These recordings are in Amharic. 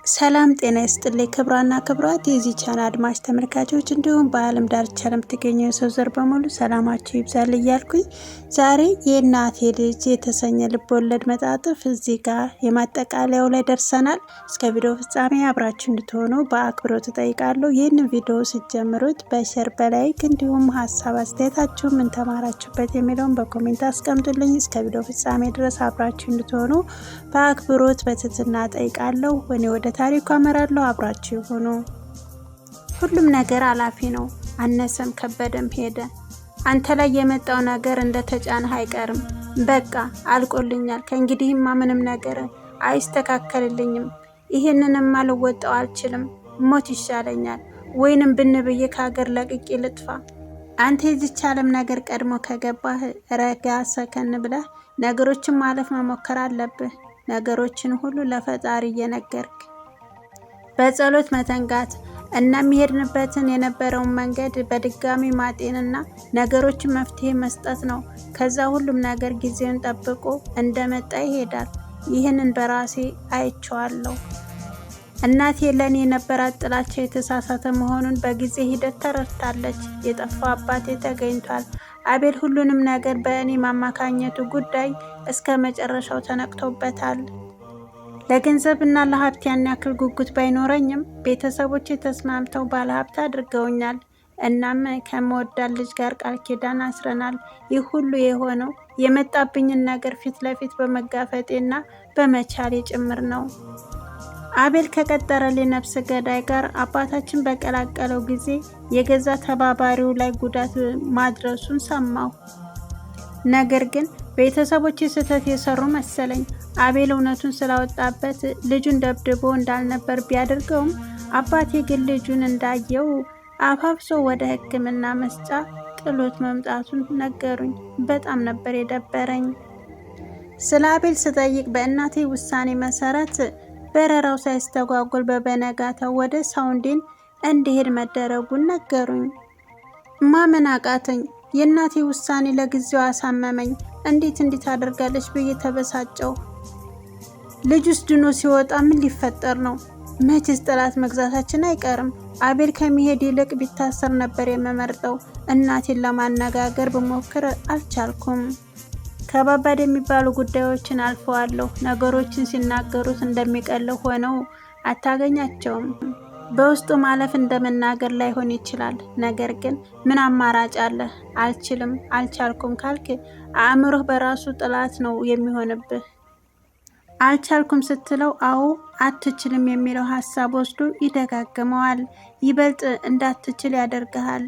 ሰላም ጤና ይስጥልኝ ክብራና ክብራት የዚህ ቻናል አድማጭ ተመልካቾች እንዲሁም በዓለም ዳርቻ ለምትገኙ የሰው ዘር በሙሉ ሰላማችሁ ይብዛል እያልኩኝ ዛሬ የእናቴ ልጅ የተሰኘ ልቦለድ መጣጥፍ እዚህ ጋር የማጠቃለያው ላይ ደርሰናል። እስከ ቪዲዮ ፍጻሜ አብራችሁ እንድትሆኑ በአክብሮት እጠይቃለሁ። ይህንን ቪዲዮ ስትጀምሩት በሼር በላይክ እንዲሁም ሀሳብ አስተያየታችሁ ምን ተማራችሁበት የሚለውን በኮሜንት አስቀምጡልኝ። እስከ ቪዲዮ ፍጻሜ ድረስ አብራችሁ እንድትሆኑ በአክብሮት በትህትና እጠይቃለሁ። እኔ ወደ ታሪኩ አመራለሁ። አብራችሁ ይሁኑ። ሁሉም ነገር አላፊ ነው። አነሰም ከበደም ሄደ። አንተ ላይ የመጣው ነገር እንደተጫነህ አይቀርም። በቃ አልቆልኛል። ከእንግዲህማ ምንም ነገር አይስተካከልልኝም። ይሄንንም ልወጣው አልችልም። ሞት ይሻለኛል፣ ወይንም ብንብዬ ከሀገር ለቅቄ ልጥፋ። አንተ የዚች ዓለም ነገር ቀድሞ ከገባህ ረጋ ሰከን ብለህ ነገሮችን ማለፍ መሞከር አለብህ። ነገሮችን ሁሉ ለፈጣሪ እየነገርክ በጸሎት መተንጋት እና የሚሄድንበትን የነበረውን መንገድ በድጋሚ ማጤንና ነገሮችን መፍትሄ መስጠት ነው። ከዛ ሁሉም ነገር ጊዜውን ጠብቆ እንደመጣ ይሄዳል። ይህንን በራሴ አይቼዋለሁ። እናቴ ለኔ የነበራት ጥላቻ የተሳሳተ መሆኑን በጊዜ ሂደት ተረድታለች። የጠፋው አባቴ ተገኝቷል። አቤል ሁሉንም ነገር በእኔ ማማካኘቱ ጉዳይ እስከ መጨረሻው ተነቅቶበታል። ለገንዘብና ለሀብት ያን ያክል ጉጉት ባይኖረኝም ቤተሰቦቼ ተስማምተው ባለሀብት አድርገውኛል። እናም ከመወዳት ልጅ ጋር ቃል ኪዳን አስረናል። ይህ ሁሉ የሆነው የመጣብኝን ነገር ፊት ለፊት በመጋፈጤና በመቻሌ ጭምር ነው። አቤል ከቀጠረልኝ ነፍስ ገዳይ ጋር አባታችን በቀላቀለው ጊዜ የገዛ ተባባሪው ላይ ጉዳት ማድረሱን ሰማሁ። ነገር ግን ቤተሰቦች ስህተት የሰሩ መሰለኝ። አቤል እውነቱን ስላወጣበት ልጁን ደብድቦ እንዳልነበር ቢያደርገውም አባቴ ግን ልጁን እንዳየው አፋፍሶ ወደ ሕክምና መስጫ ጥሎት መምጣቱን ነገሩኝ። በጣም ነበር የደበረኝ። ስለ አቤል ስጠይቅ በእናቴ ውሳኔ መሰረት በረራው ሳይስተጓጎል በበነጋታው ወደ ሳውንዲን እንዲሄድ መደረጉን ነገሩኝ። ማመን አቃተኝ። የእናቴ ውሳኔ ለጊዜው አሳመመኝ። እንዴት አደርጋለች ብዬ ተበሳጨው። ልጁስ ድኖ ሲወጣ ምን ሊፈጠር ነው? መቼስ ጠላት መግዛታችን አይቀርም። አቤል ከሚሄድ ይልቅ ቢታሰር ነበር የምመርጠው። እናቴን ለማነጋገር ብሞክር አልቻልኩም። ከባባድ የሚባሉ ጉዳዮችን አልፈዋለሁ። ነገሮችን ሲናገሩት እንደሚቀለው ሆነው አታገኛቸውም። በውስጡ ማለፍ እንደመናገር ላይሆን ይችላል። ነገር ግን ምን አማራጭ አለ? አልቻልኩም ካልክ አእምሮህ በራሱ ጥላት ነው የሚሆንብህ። አልቻልኩም ስትለው አዎ አትችልም የሚለው ሀሳብ ወስዶ ይደጋግመዋል። ይበልጥ እንዳትችል ያደርግሃል።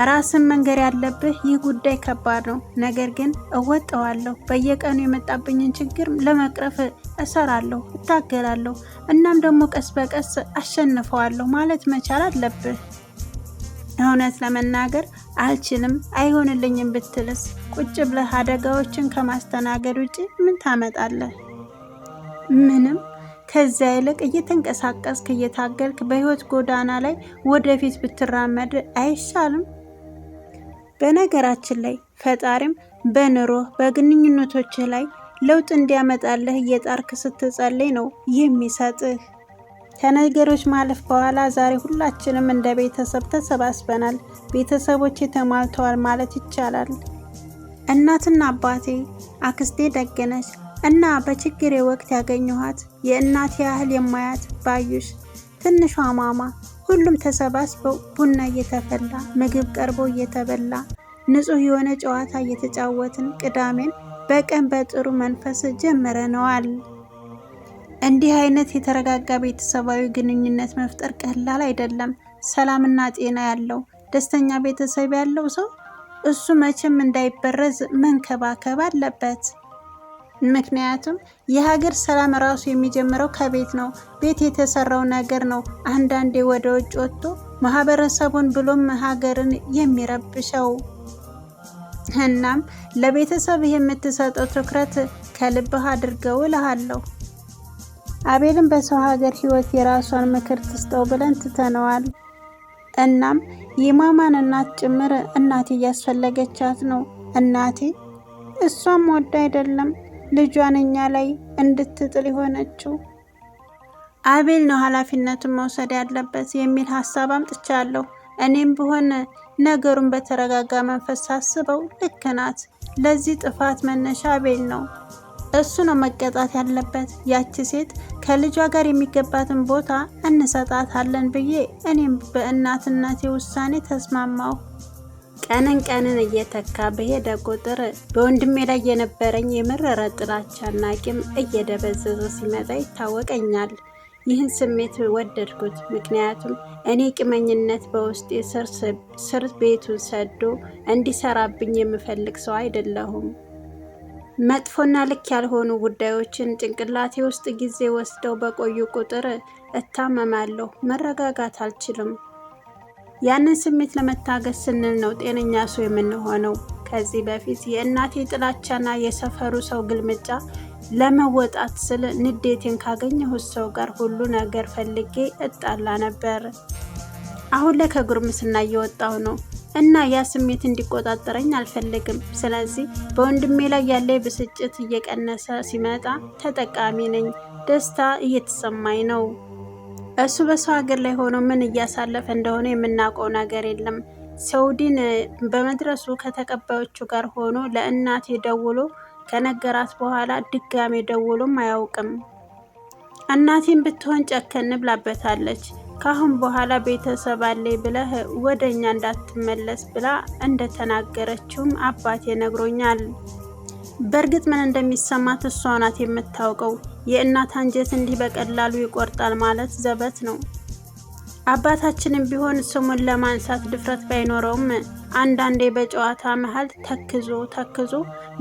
ራስን መንገር ያለብህ ይህ ጉዳይ ከባድ ነው፣ ነገር ግን እወጣዋለሁ። በየቀኑ የመጣብኝን ችግር ለመቅረፍ እሰራለሁ፣ እታገላለሁ። እናም ደግሞ ቀስ በቀስ አሸንፈዋለሁ ማለት መቻል አለብህ። እውነት ለመናገር አልችልም፣ አይሆንልኝም ብትልስ ቁጭ ብለህ አደጋዎችን ከማስተናገድ ውጪ ምን ታመጣለህ? ምንም። ከዚያ ይልቅ እየተንቀሳቀስክ እየታገልክ በህይወት ጎዳና ላይ ወደፊት ብትራመድ አይሻልም? በነገራችን ላይ ፈጣሪም በኑሮህ በግንኙነቶች ላይ ለውጥ እንዲያመጣልህ እየጣርክ ስትጸልይ ነው የሚሰጥህ። ከነገሮች ማለፍ በኋላ ዛሬ ሁላችንም እንደ ቤተሰብ ተሰባስበናል። ቤተሰቦቼ ተሟልተዋል ማለት ይቻላል። እናትና አባቴ፣ አክስቴ ደግነች እና በችግሬ ወቅት ያገኘኋት የእናት ያህል የማያት ባዩሽ፣ ትንሿ ማማ፣ ሁሉም ተሰባስበው ቡና እየተፈላ ምግብ ቀርቦ እየተበላ ንጹህ የሆነ ጨዋታ እየተጫወትን ቅዳሜን በቀን በጥሩ መንፈስ ጀምረነዋል። እንዲህ አይነት የተረጋጋ ቤተሰባዊ ግንኙነት መፍጠር ቀላል አይደለም። ሰላምና ጤና ያለው ደስተኛ ቤተሰብ ያለው ሰው እሱ መቼም እንዳይበረዝ መንከባከብ አለበት። ምክንያቱም የሀገር ሰላም ራሱ የሚጀምረው ከቤት ነው። ቤት የተሰራው ነገር ነው አንዳንዴ ወደ ውጭ ወጥቶ ማህበረሰቡን ብሎም ሀገርን የሚረብሸው። እናም ለቤተሰብ የምትሰጠው ትኩረት ከልብህ አድርገው እልሃለሁ። አቤልን በሰው ሀገር ህይወት የራሷን ምክር ትስጠው ብለን ትተነዋል። እናም የማማን እናት ጭምር እናቴ እያስፈለገቻት ነው። እናቴ እሷም ወድ አይደለም ልጇን እኛ ላይ እንድትጥል የሆነችው። አቤል ነው ኃላፊነቱን መውሰድ ያለበት የሚል ሀሳብ አምጥቻለሁ። እኔም ብሆን ነገሩን በተረጋጋ መንፈስ ሳስበው ልክ ናት። ለዚህ ጥፋት መነሻ አቤል ነው። እሱ ነው መቀጣት ያለበት። ያቺ ሴት ከልጇ ጋር የሚገባትን ቦታ እንሰጣታለን ብዬ እኔም በእናትነቴ ውሳኔ ተስማማሁ። ቀንን እየተካ በሄደ ቁጥር በወንድሜ ላይ የነበረኝ የመረረ ጥላቻና ቂም እየደበዘዘ ሲመጣ ይታወቀኛል። ይህን ስሜት ወደድኩት። ምክንያቱም እኔ ቂመኝነት በውስጤ ስር ቤቱን ሰዶ እንዲሰራብኝ የምፈልግ ሰው አይደለሁም። መጥፎና ልክ ያልሆኑ ጉዳዮችን ጭንቅላቴ ውስጥ ጊዜ ወስደው በቆዩ ቁጥር እታመማለሁ፣ መረጋጋት አልችልም። ያንን ስሜት ለመታገስ ስንል ነው ጤነኛ ሰው የምንሆነው። ከዚህ በፊት የእናቴ ጥላቻና የሰፈሩ ሰው ግልምጫ ለመወጣት ስል ንዴቴን ካገኘሁት ሰው ጋር ሁሉ ነገር ፈልጌ እጣላ ነበር። አሁን ላይ ከጉርምስና እየወጣሁ ነው እና ያ ስሜት እንዲቆጣጠረኝ አልፈልግም። ስለዚህ በወንድሜ ላይ ያለ ብስጭት እየቀነሰ ሲመጣ ተጠቃሚ ነኝ። ደስታ እየተሰማኝ ነው። እሱ በሰው ሀገር ላይ ሆኖ ምን እያሳለፈ እንደሆነ የምናውቀው ነገር የለም። ሰውዲን በመድረሱ ከተቀባዮቹ ጋር ሆኖ ለእናቴ ደውሎ ከነገራት በኋላ ድጋሜ ደውሎም አያውቅም። እናቴን ብትሆን ጨከን ብላበታለች። ካሁን በኋላ ቤተሰብ አለኝ ብለህ ወደኛ እንዳትመለስ ብላ እንደተናገረችውም አባቴ ነግሮኛል። በእርግጥ ምን እንደሚሰማት እሷ ናት የምታውቀው። የእናት አንጀት እንዲህ በቀላሉ ይቆርጣል ማለት ዘበት ነው። አባታችንም ቢሆን ስሙን ለማንሳት ድፍረት ባይኖረውም አንዳንዴ በጨዋታ መሀል ተክዞ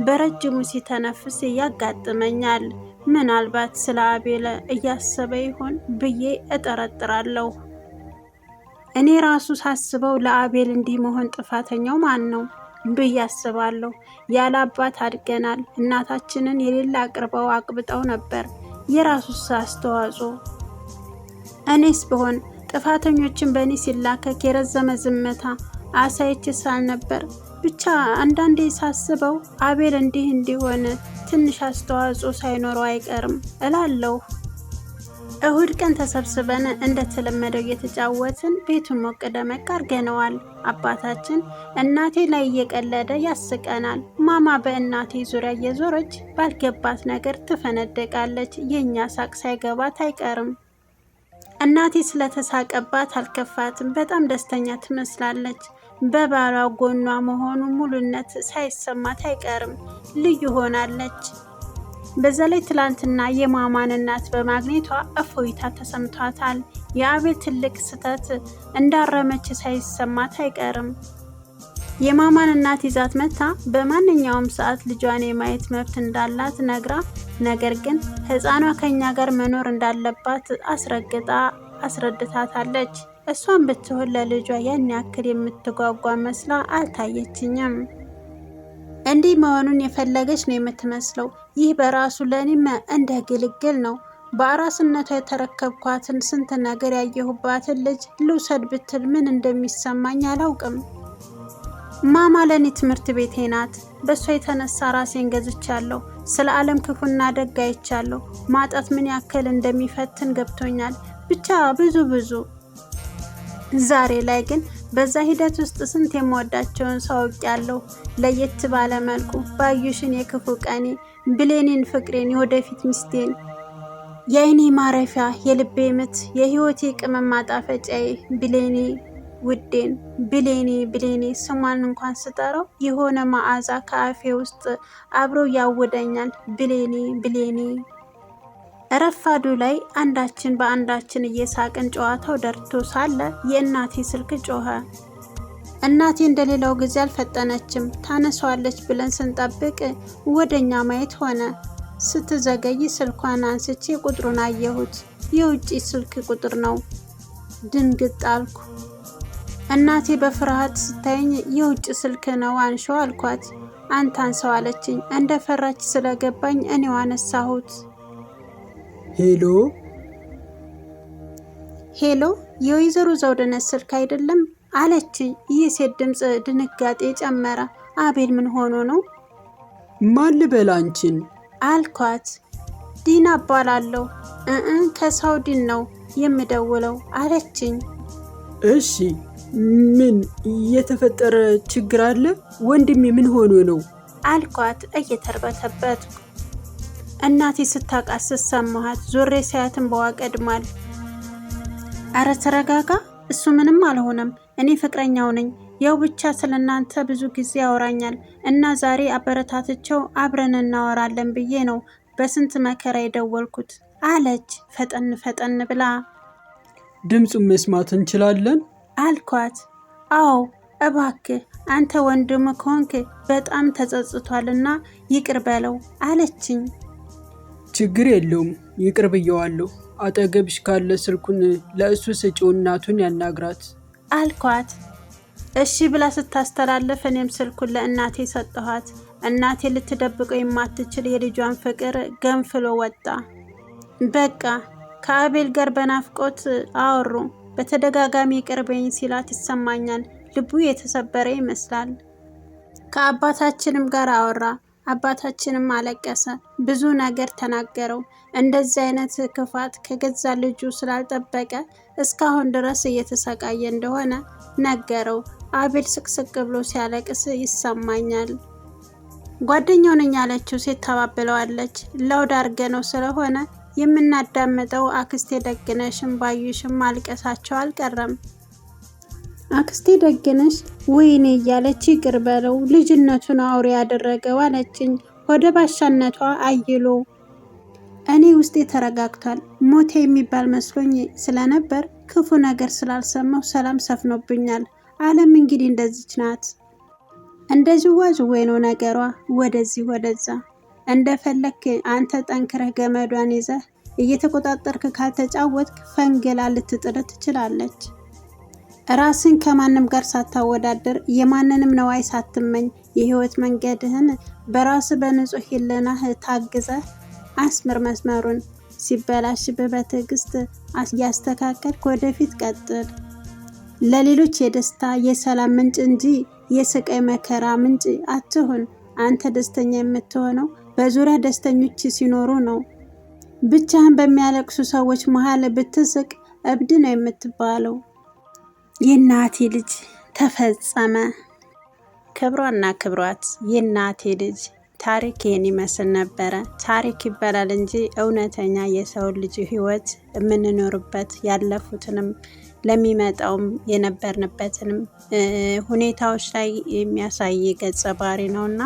በረጅሙ ሲተነፍስ ያጋጥመኛል። ምናልባት ስለ አቤል እያሰበ ይሆን ብዬ እጠረጥራለሁ። እኔ ራሱ ሳስበው ለአቤል እንዲህ መሆን ጥፋተኛው ማን ነው ብዬ አስባለሁ። ያለ አባት አድገናል። እናታችንን የሌላ አቅርበው አቅብጠው ነበር። የራሱስ አስተዋጽኦ። እኔስ ብሆን ጥፋተኞችን በእኔ ሲላከክ የረዘመ ዝምታ አሳይቼስ አልነበር? ብቻ አንዳንዴ ሳስበው አቤል እንዲህ እንዲሆን ትንሽ አስተዋጽኦ ሳይኖረው አይቀርም እላለሁ። እሁድ ቀን ተሰብስበን እንደተለመደው እየተጫወትን ቤቱን ሞቅ ደመቅ አድርገነዋል። አባታችን እናቴ ላይ እየቀለደ ያስቀናል። ማማ በእናቴ ዙሪያ እየዞረች ባልገባት ነገር ትፈነደቃለች። የእኛ ሳቅ ሳይገባት አይቀርም። እናቴ ስለተሳቀባት አልከፋትም። በጣም ደስተኛ ትመስላለች። በባሏ ጎኗ መሆኑ ሙሉነት ሳይሰማት አይቀርም። ልዩ ሆናለች። በዛ ላይ ትላንትና የማማን እናት በማግኘቷ እፎይታ ተሰምቷታል። የአቤል ትልቅ ስህተት እንዳረመች ሳይሰማት አይቀርም። የማማን እናት ይዛት መታ በማንኛውም ሰዓት ልጇን የማየት መብት እንዳላት ነግራ፣ ነገር ግን ሕፃኗ ከኛ ጋር መኖር እንዳለባት አስረድታታለች። እሷን ብትሆን ለልጇ ያን ያክል የምትጓጓ መስላ አልታየችኝም። እንዲህ መሆኑን የፈለገች ነው የምትመስለው። ይህ በራሱ ለእኔም እንደ ግልግል ነው። በአራስነቷ የተረከብኳትን ስንት ነገር ያየሁባትን ልጅ ልውሰድ ብትል ምን እንደሚሰማኝ አላውቅም። ማማ ለእኔ ትምህርት ቤቴ ናት። በእሷ የተነሳ ራሴን ገዝቻለሁ። ስለ ዓለም ክፉና ደግ አይቻለሁ። ማጣት ምን ያክል እንደሚፈትን ገብቶኛል። ብቻ ብዙ። ዛሬ ላይ ግን በዛ ሂደት ውስጥ ስንት የምወዳቸውን ሰው አውቄያለሁ። ለየት ባለ መልኩ ባዩሽን የክፉ ቀኔ፣ ብሌኔን ፍቅሬን፣ የወደፊት ሚስቴን፣ የአይኔ ማረፊያ፣ የልቤ ምት፣ የህይወቴ ቅመም ማጣፈጫዬ ብሌኔ ውዴን ብሌኔ ስሟን እንኳን ስጠራው የሆነ መዓዛ ከአፌ ውስጥ አብሮ ያውደኛል። ብሌኔ። ረፋዱ ላይ አንዳችን በአንዳችን እየሳቅን ጨዋታው ደርቶ ሳለ የእናቴ ስልክ ጮኸ። እናቴ እንደሌላው ጊዜ አልፈጠነችም። ታነሷለች ብለን ስንጠብቅ ወደኛ ማየት ሆነ። ስትዘገይ ስልኳን አንስቼ ቁጥሩን አየሁት። የውጭ ስልክ ቁጥር ነው። ድንግጥ አልኩ። እናቴ በፍርሃት ስታየኝ የውጭ ስልክ ነው አንሺው አልኳት። አንተ አንሳው አለችኝ። እንደፈራች ስለገባኝ እኔው አነሳሁት። ሄሎ፣ የወይዘሮ ዘውድነት ስልክ አይደለም አለችኝ። ይህ ሴት ድምፅ ድንጋጤ ጨመረ። አቤል ምን ሆኖ ነው? ማን ልበል አንቺን? አልኳት። ዲና እባላለሁ። ከሳውዲን ነው የምደውለው አለችኝ። እሺ ምን የተፈጠረ ችግር አለ? ወንድሜ ምን ሆኖ ነው አልኳት እየተርበተበትኩ። እናቴ ስታቃስት ሰማኋት። ዞሬ ሳያትን በዋ ቀድሟል። አረ ተረጋጋ፣ እሱ ምንም አልሆነም። እኔ ፍቅረኛው ነኝ። ያው ብቻ ስለናንተ ብዙ ጊዜ ያወራኛል እና ዛሬ አበረታትቸው አብረን እናወራለን ብዬ ነው በስንት መከራ የደወልኩት አለች ፈጠን ፈጠን ብላ። ድምፁን መስማት እንችላለን አልኳት። አዎ እባክህ አንተ ወንድም ከሆንክ በጣም ተጸጽቷልና ይቅር በለው አለችኝ። ችግር የለውም ይቅር ብየዋለሁ። አጠገብሽ ካለ ስልኩን ለእሱ ስጪው፣ እናቱን ያናግራት አልኳት። እሺ ብላ ስታስተላልፍ እኔም ስልኩን ለእናቴ ሰጠኋት። እናቴ ልትደብቀው የማትችል የልጇን ፍቅር ገንፍሎ ወጣ። በቃ ከአቤል ጋር በናፍቆት አወሩ። በተደጋጋሚ ይቅርበኝ ሲላት ይሰማኛል። ልቡ የተሰበረ ይመስላል። ከአባታችንም ጋር አወራ። አባታችንም አለቀሰ። ብዙ ነገር ተናገረው። እንደዚህ አይነት ክፋት ከገዛ ልጁ ስላልጠበቀ እስካሁን ድረስ እየተሰቃየ እንደሆነ ነገረው። አቤል ስቅስቅ ብሎ ሲያለቅስ ይሰማኛል። ጓደኛው ነኝ ያለችው ሴት ተባብለዋለች። ላውድ አድርገነው ስለሆነ የምናዳምጠው አክስቴ ደግነሽም ባዩሽም ማልቀሳቸው አልቀረም። አክስቴ ደግነሽ ወይኔ እያለች ይቅር በለው ልጅነቱን አውሬ ያደረገው አለችኝ። ወደ ባሻነቷ አይሎ እኔ ውስጤ ተረጋግቷል። ሞቴ የሚባል መስሎኝ ስለነበር ክፉ ነገር ስላልሰማው ሰላም ሰፍኖብኛል። ዓለም እንግዲህ እንደዚች ናት። እንደዚህ ዋዥዌ ነው ነገሯ፣ ወደዚህ ወደዛ። እንደፈለክ አንተ ጠንክረህ ገመዷን ይዘህ እየተቆጣጠርክ ካልተጫወትክ ፈንግላ ልትጥል ትችላለች። ራስን ከማንም ጋር ሳታወዳደር የማንንም ነዋይ ሳትመኝ የህይወት መንገድህን በራስ በንጹህ ህሊናህ ታግዘህ አስምር መስመሩን። ሲበላሽብህ በትዕግስት እያስተካከልክ ወደፊት ቀጥል። ለሌሎች የደስታ የሰላም ምንጭ እንጂ የስቃይ መከራ ምንጭ አትሁን። አንተ ደስተኛ የምትሆነው በዙሪያ ደስተኞች ሲኖሩ ነው። ብቻህን በሚያለቅሱ ሰዎች መሀል ብትስቅ እብድ ነው የምትባለው። የእናቴ ልጅ ተፈጸመ። ክብሯና ክብሯት የእናቴ ልጅ ታሪክ ይህን ይመስል ነበረ። ታሪክ ይባላል እንጂ እውነተኛ የሰው ልጅ ህይወት የምንኖርበት ያለፉትንም ለሚመጣውም የነበርንበትንም ሁኔታዎች ላይ የሚያሳይ ገጸ ባህሪ ነውና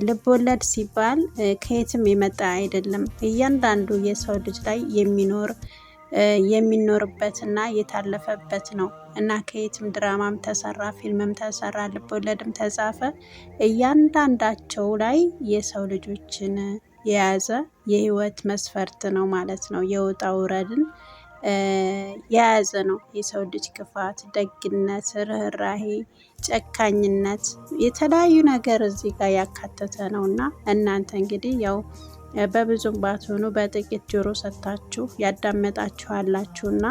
ልቦለድ ሲባል ከየትም የመጣ አይደለም። እያንዳንዱ የሰው ልጅ ላይ የሚኖርበትና የታለፈበት ነው እና ከየትም ድራማም ተሰራ፣ ፊልምም ተሰራ፣ ልቦለድም ተጻፈ እያንዳንዳቸው ላይ የሰው ልጆችን የያዘ የህይወት መስፈርት ነው ማለት ነው። የውጣ ውረድን የያዘ ነው። የሰው ልጅ ክፋት፣ ደግነት፣ ርህራሄ፣ ጨካኝነት የተለያዩ ነገር እዚህ ጋር ያካተተ ነው እና እናንተ እንግዲህ ያው በብዙም ባትሆኑ በጥቂት ጆሮ ሰጥታችሁ ያዳመጣችሁ እና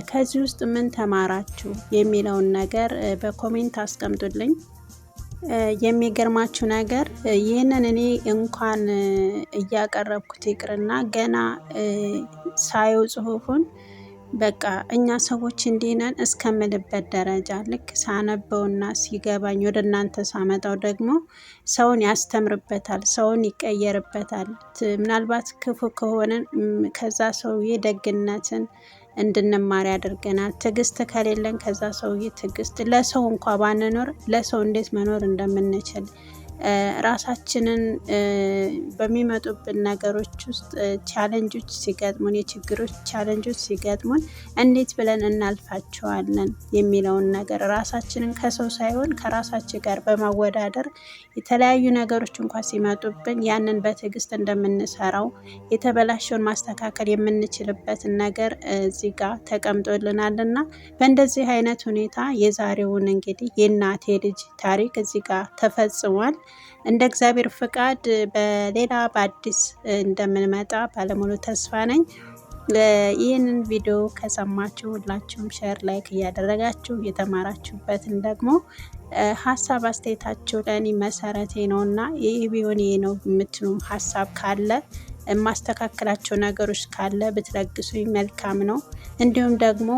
ከዚህ ውስጥ ምን ተማራችሁ የሚለውን ነገር በኮሜንት አስቀምጡልኝ። የሚገርማችሁ ነገር ይህንን እኔ እንኳን እያቀረብኩት ይቅርና ገና ሳየው ጽሁፉን በቃ እኛ ሰዎች እንዲህ ነን እስከምልበት ደረጃ ልክ ሳነበውና ሲገባኝ ወደ እናንተ ሳመጣው ደግሞ ሰውን ያስተምርበታል፣ ሰውን ይቀየርበታል። ምናልባት ክፉ ከሆነን ከዛ ሰውዬ ደግነትን እንድንማር ያደርገናል። ትዕግስት ከሌለን ከዛ ሰውዬ ትዕግስት፣ ለሰው እንኳ ባንኖር ለሰው እንዴት መኖር እንደምንችል ራሳችንን በሚመጡብን ነገሮች ውስጥ ቻሌንጆች ሲገጥሙን የችግሮች ቻሌንጆች ሲገጥሙን እንዴት ብለን እናልፋቸዋለን የሚለውን ነገር ራሳችንን ከሰው ሳይሆን ከራሳችን ጋር በማወዳደር የተለያዩ ነገሮች እንኳን ሲመጡብን ያንን በትዕግስት እንደምንሰራው የተበላሸውን ማስተካከል የምንችልበትን ነገር እዚህ ጋር ተቀምጦልናልና በእንደዚህ አይነት ሁኔታ የዛሬውን እንግዲህ የእናቴ ልጅ ታሪክ እዚህ ጋር ተፈጽሟል። እንደ እግዚአብሔር ፍቃድ በሌላ በአዲስ እንደምንመጣ ባለሙሉ ተስፋ ነኝ። ይህንን ቪዲዮ ከሰማችሁ ሁላችሁም ሼር፣ ላይክ እያደረጋችሁ የተማራችሁበትን ደግሞ ሀሳብ አስተያየታችሁ ለእኔ መሰረቴ ነው እና ይህ ቢሆን ይሄ ነው የምትሉም ሀሳብ ካለ የማስተካከላቸው ነገሮች ካለ ብትለግሱኝ መልካም ነው። እንዲሁም ደግሞ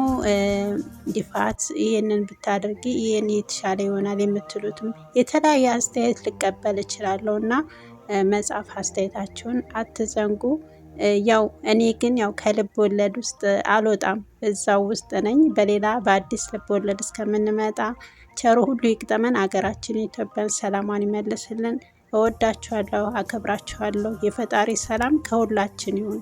ዲፋት ይህንን ብታደርጊ ይህን የተሻለ ይሆናል የምትሉትም የተለያየ አስተያየት ልቀበል እችላለሁ እና መጻፍ አስተያየታችሁን አትዘንጉ። ያው እኔ ግን ያው ከልብ ወለድ ውስጥ አልወጣም፣ እዛው ውስጥ ነኝ። በሌላ በአዲስ ልብ ወለድ እስከምንመጣ ቸሩ ሁሉ ይግጠመን። አገራችን ኢትዮጵያን ሰላሟን ይመልስልን። እወዳችኋለሁ፣ አከብራችኋለሁ። የፈጣሪ ሰላም ከሁላችን ይሁን።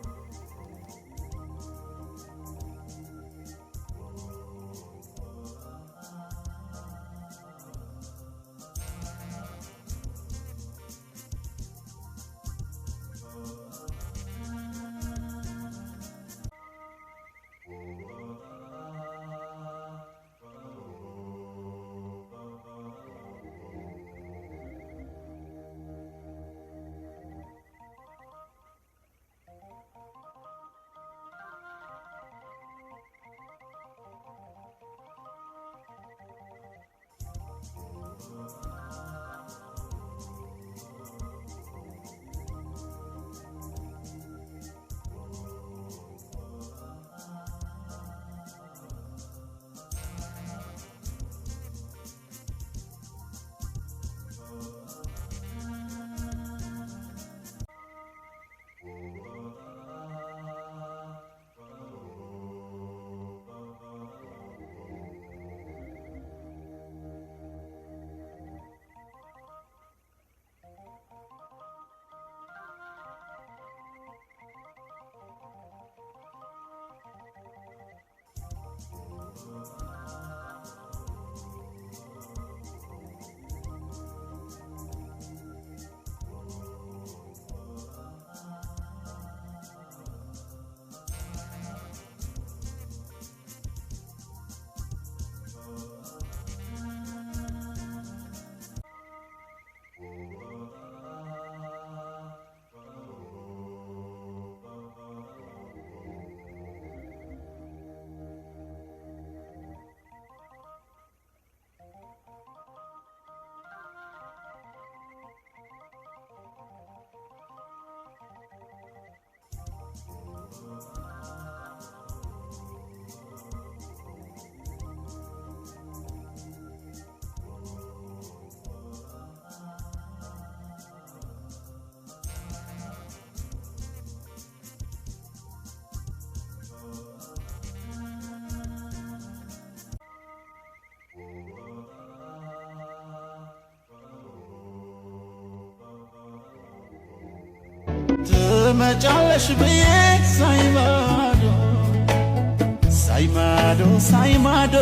ትመጫለሽ ብዬ ሳይማዶ ሳይማዶ ሳይማዶ